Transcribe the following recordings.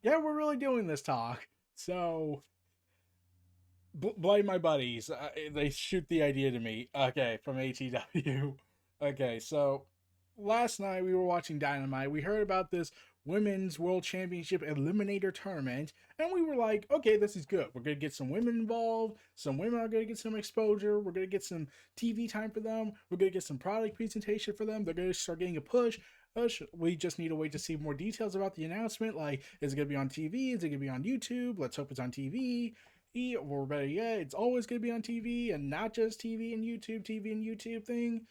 yeah, we're really doing this talk. So, blame my buddies. They shoot the idea to me. Okay, from ATW. Okay, so last night we were watching Dynamite. We heard about this Women's World Championship Eliminator Tournament, and we were like, okay, this is good. We're going to get some women involved. Some women are going to get some exposure. We're going to get some TV time for them. We're going to get some product presentation for them. They're going to start getting a push. We just need to wait to see more details about the announcement. Like, is it going to be on TV? Is it going to be on YouTube? Let's hope it's on TV. Or better yet, it's always going to be on TV and not just TV and YouTube thing,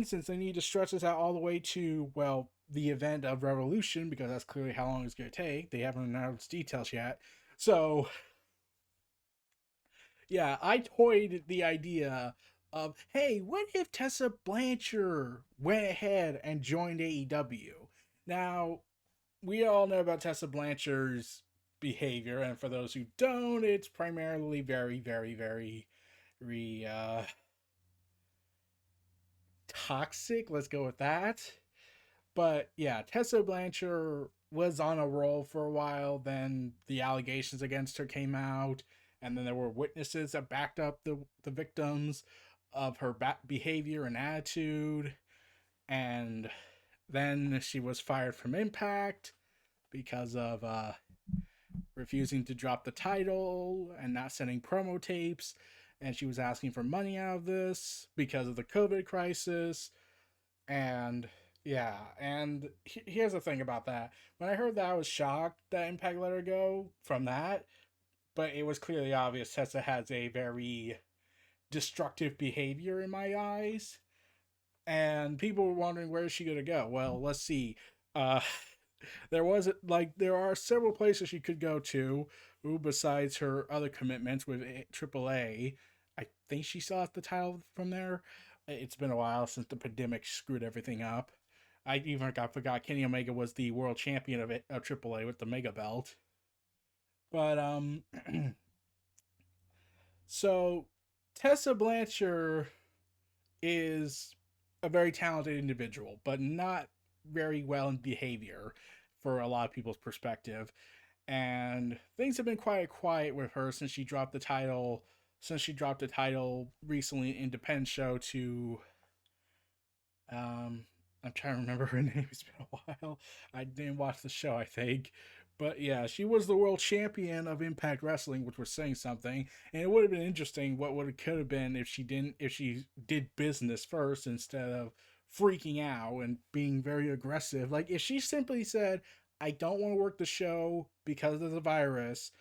since they need to stretch this out all the way to, well, the event of Revolution, because that's clearly how long it's going to take. They haven't announced details yet. So, yeah, I toyed the idea of, hey, what if Tessa Blanchard went ahead and joined AEW? Now, we all know about Tessa Blanchard's behavior, and for those who don't, it's primarily very, very, very toxic. Let's go with that. But yeah, Tessa Blanchard was on a roll for a while. Then the allegations against her came out, and then there were witnesses that backed up the victims of her behavior and attitude. And then she was fired from Impact because of refusing to drop the title and not sending promo tapes. And she was asking for money out of this because of the COVID crisis. And yeah, and here's the thing about that. When I heard that, I was shocked that Impact let her go from that. But it was clearly obvious Tessa has a very destructive behavior in my eyes. And people were wondering, where is she going to go? Well, let's see. Uh, there are several places she could go to, besides her other commitments with AAA. I think she still has the title from there. It's been a while since the pandemic screwed everything up. I forgot Kenny Omega was the world champion of AAA with the Mega Belt. But so Tessa Blanchard is a very talented individual, but not very well in behavior for a lot of people's perspective. And things have been quite quiet with her since she dropped the title. Since she dropped the title recently in Independent show to, I'm trying to remember her name. It's been a while. I didn't watch the show, I think. But yeah, she was the world champion of Impact Wrestling, which was saying something. And it would have been interesting what would it could have been if she did business first instead of freaking out and being very aggressive. Like if she simply said, I don't want to work the show because of the virus.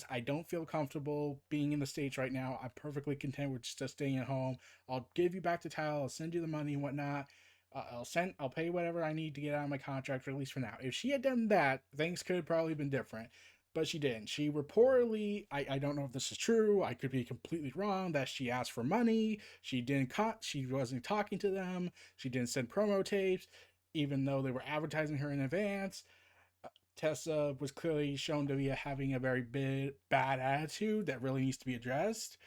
I don't feel comfortable being in the States right now. I'm perfectly content with just staying at home. I'll give you back the title. I'll send you the money and whatnot. I'll pay whatever I need to get out of my contract, for at least for now. If she had done that, things could have probably been different. But she didn't. She reportedly, I don't know if this is true. I could be completely wrong. That she asked for money. She wasn't talking to them. She didn't send promo tapes, even though they were advertising her in advance. Tessa was clearly shown to be having a very bad attitude that really needs to be addressed.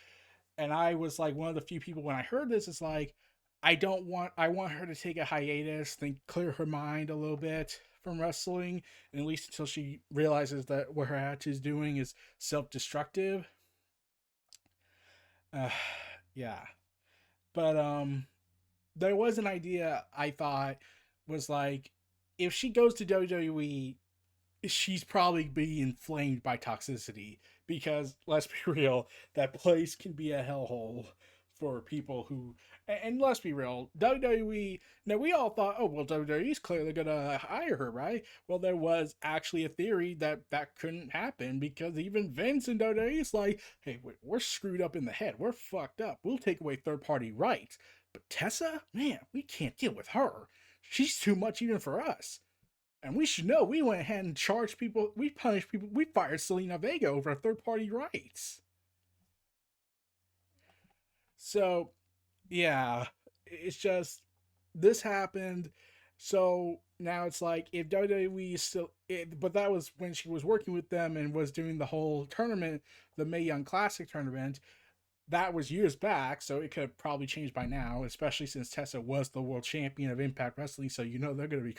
And I was like one of the few people when I heard this, it's like, I want her to take a hiatus, think, clear her mind a little bit from wrestling, and at least until she realizes that what her attitude is doing is self-destructive. Uh, yeah. But there was an idea I thought was like, if she goes to WWE, she's probably being inflamed by toxicity, because let's be real, that place can be a hellhole for people who, and let's be real, WWE, now we all thought, oh well, WWE's clearly gonna hire her, right? Well, there was actually a theory that that couldn't happen, because even Vince and WWE's like, hey, we're screwed up in the head, we're fucked up, we'll take away third party rights, but Tessa, man, we can't deal with her, she's too much even for us. And we should know, we went ahead and charged people, we punished people, we fired Selena Vega over third party rights. So, yeah, it's just, this happened. So now it's like, if WWE is still, but that was when she was working with them and was doing the whole tournament, the Mae Young Classic tournament. That was years back, so it could have probably changed by now, especially since Tessa was the world champion of Impact Wrestling, so you know they're going to be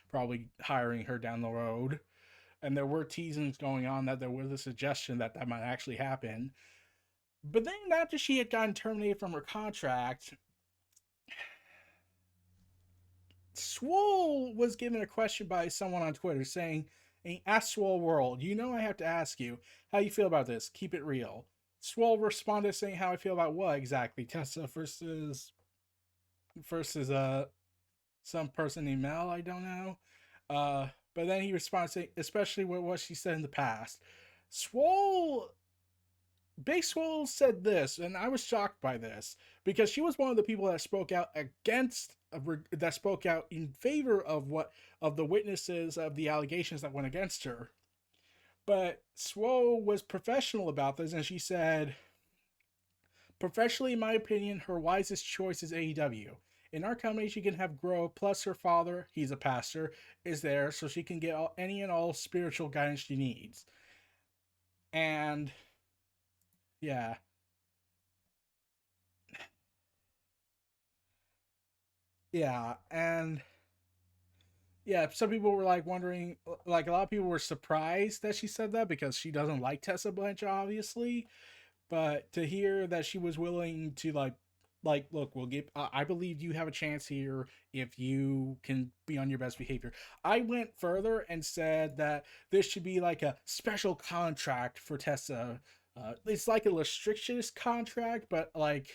probably hiring her down the road. and there were teasings going on that there was a suggestion that that might actually happen. But then after she had gotten terminated from her contract, Swole was given a question by someone on Twitter saying, "Hey, ask Swole World, you know I have to ask you how you feel about this. Keep it real." Swole responded saying how I feel about what exactly? Tessa versus some person named Mel, I don't know. But then he responds saying, especially with what she said in the past. Swole Big Swole said this, and I was shocked by this because she was one of the people that spoke out against, that spoke out in favor of what of the witnesses of the allegations that went against her. But Swole was professional about this, and she said, "Professionally, in my opinion, her wisest choice is AEW. In our company, she can have growth. Plus, her father, he's a pastor, is there, so she can get any and all spiritual guidance she needs." And yeah, yeah, and yeah, some people were like wondering, like a lot of people were surprised that she said that because she doesn't like Tessa Blanchard, obviously. But to hear that she was willing to look, we'll give. I believe you have a chance here if you can be on your best behavior. I went further and said that this should be like a special contract for Tessa. It's like a restrictions contract, but like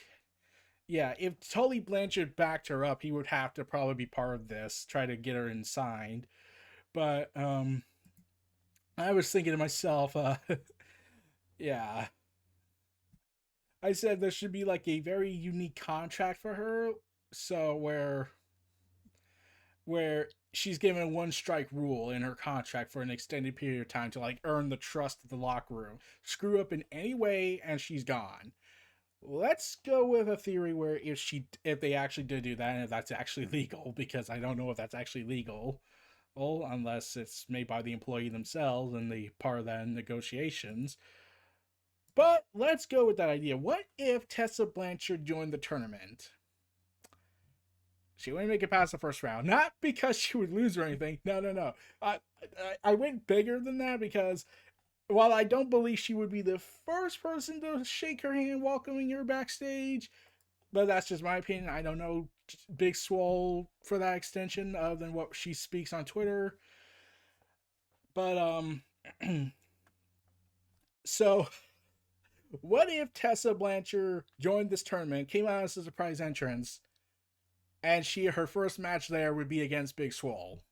yeah, if Tully Blanchard backed her up, he would have to probably be part of this, try to get her in signed. But I was thinking to myself, yeah, I said there should be like a very unique contract for her, so where she's given a one strike rule in her contract for an extended period of time to like earn the trust of the locker room. Screw up in any way, and she's gone. Let's go with a theory where if they actually did do that and if that's actually legal, because I don't know if that's actually legal, well, unless it's made by the employee themselves and the part of that in negotiations. But let's go with that idea. What if Tessa Blanchard joined the tournament? She wouldn't make it past the first round. Not because she would lose or anything. No, no, no. I went bigger than that because while I don't believe she would be the first person to shake her hand welcoming her backstage, but that's just my opinion. I don't know Big Swole for that extension other than what she speaks on Twitter. But so what if Tessa Blanchard joined this tournament, came out as a surprise entrance, and her first match there would be against Big Swole?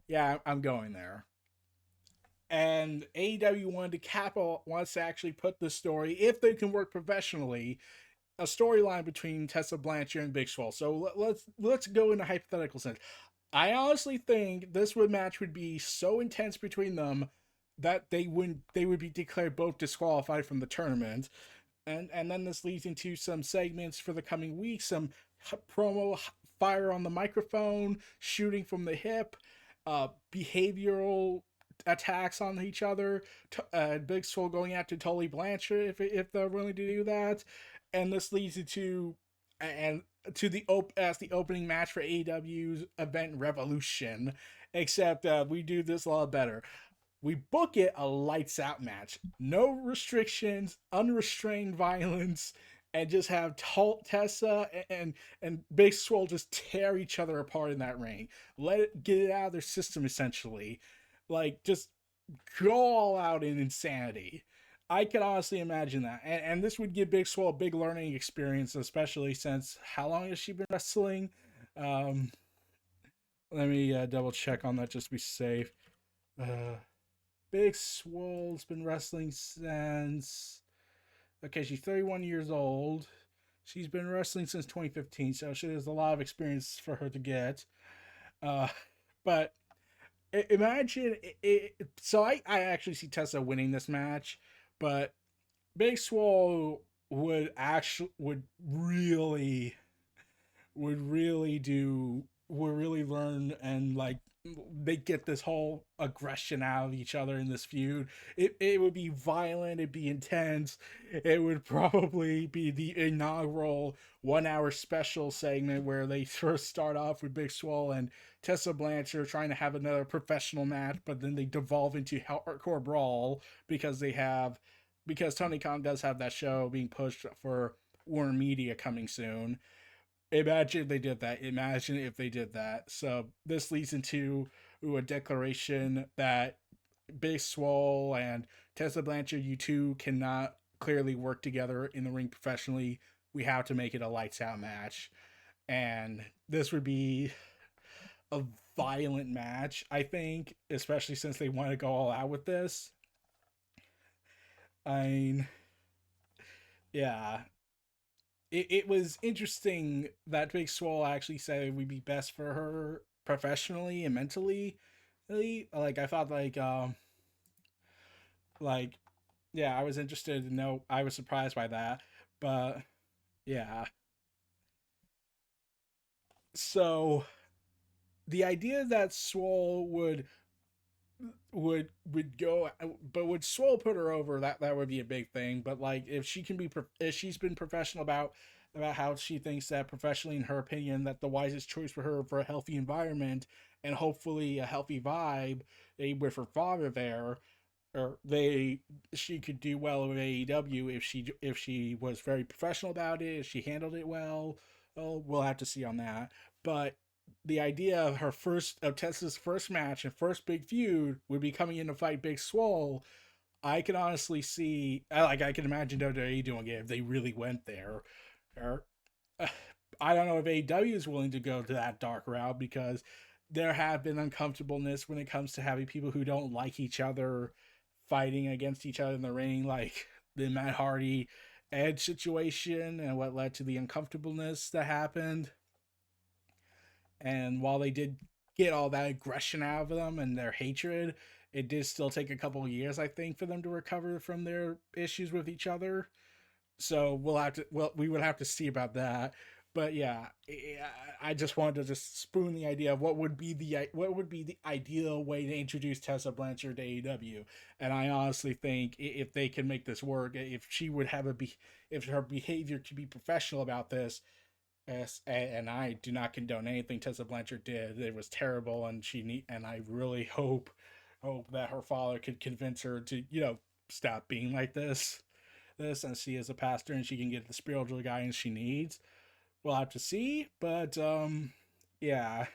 Yeah, I'm going there. And AEW wants to actually put the story, if they can work professionally, a storyline between Tessa Blanchard and Big Swole. So let's go in a hypothetical sense. I honestly think this match would be so intense between them that they would be declared both disqualified from the tournament. And then this leads into some segments for the coming weeks, some promo fire on the microphone, shooting from the hip, behavioral attacks on each other. Big Swole going after Tully Blanchard if they're willing to do that, and this leads into and to the as the opening match for AEW's event Revolution. Except we do this a lot better. We book it a lights out match, no restrictions, unrestrained violence, and just have Tessa and Big Swole just tear each other apart in that ring. Let it get it out of their system essentially, like just go all out in insanity. I could honestly imagine that, and this would give Big Swole a big learning experience, especially since how long has she been wrestling? Um, Let me double check on that just to be safe. Uh, Big Swole's been wrestling since. Okay, she's 31 years old. She's been wrestling since 2015, so she has a lot of experience for her to get. Uh, but imagine so I actually see Tessa winning this match, but Big Swole would really do will really learn and like they get this whole aggression out of each other in this feud. It would be violent, it'd be intense. It would probably be the inaugural 1 hour special segment where they first start off with Big Swole and Tessa Blanchard trying to have another professional match, but then they devolve into hardcore brawl because Tony Khan does have that show being pushed for Warner Media coming soon. Imagine if they did that. Imagine if they did that. So this leads into a declaration that Big Swole and Tessa Blanchard, you two cannot clearly work together in the ring professionally. We have to make it a lights out match. And this would be a violent match, I think, especially since they want to go all out with this. I mean, yeah, it was interesting that Big Swole actually said it would be best for her professionally and mentally. Really. Like I thought like yeah, I was interested to know. I was surprised by that. But yeah. So the idea that Swole would go, but would Swole put her over, that would be a big thing. But like if she can be if she's been professional about how she thinks that professionally in her opinion that the wisest choice for her for a healthy environment and hopefully a healthy vibe, with her father there, or they she could do well with AEW if she was very professional about it, if she handled it well. Oh, we'll have to see on that. But the idea of Tessa's first match and first big feud would be coming in to fight Big Swole. I can honestly see, like, I can imagine WWE doing it if they really went there. Or, I don't know if AEW is willing to go to that dark route because there have been uncomfortableness when it comes to having people who don't like each other fighting against each other in the ring, like the Matt Hardy Edge situation and what led to the uncomfortableness that happened. And while they did get all that aggression out of them and their hatred, it did still take a couple of years, I think, for them to recover from their issues with each other. So we would have to see about that. But yeah, I just wanted to just spoon the idea of what would be the ideal way to introduce Tessa Blanchard to AEW. And I honestly think if they can make this work, if she would have if her behavior could be professional about this, yes, and I do not condone anything Tessa Blanchard did. It was terrible, and and I really hope that her father could convince her to stop being like and see as a pastor, and she can get the spiritual guidance she needs. We'll have to see, but yeah,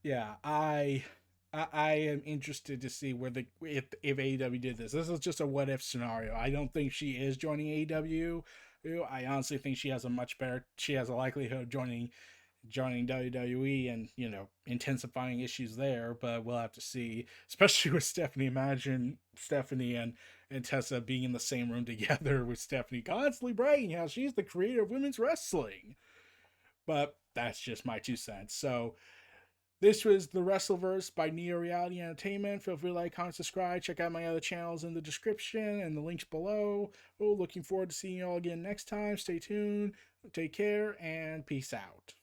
yeah, I am interested to see where the if AEW did this. This is just a what if scenario. I don't think she is joining AEW. I honestly think she has a likelihood of joining WWE and intensifying issues there, but we'll have to see. Especially with Stephanie, imagine Stephanie and Tessa being in the same room together with Stephanie constantly bragging how she's the creator of women's wrestling. But that's just my 2 cents. So this was the WrestleVerse by Neo Reality Entertainment. Feel free to like, comment, subscribe. Check out my other channels in the description and the links below. Oh, looking forward to seeing you all again next time. Stay tuned, take care, and peace out.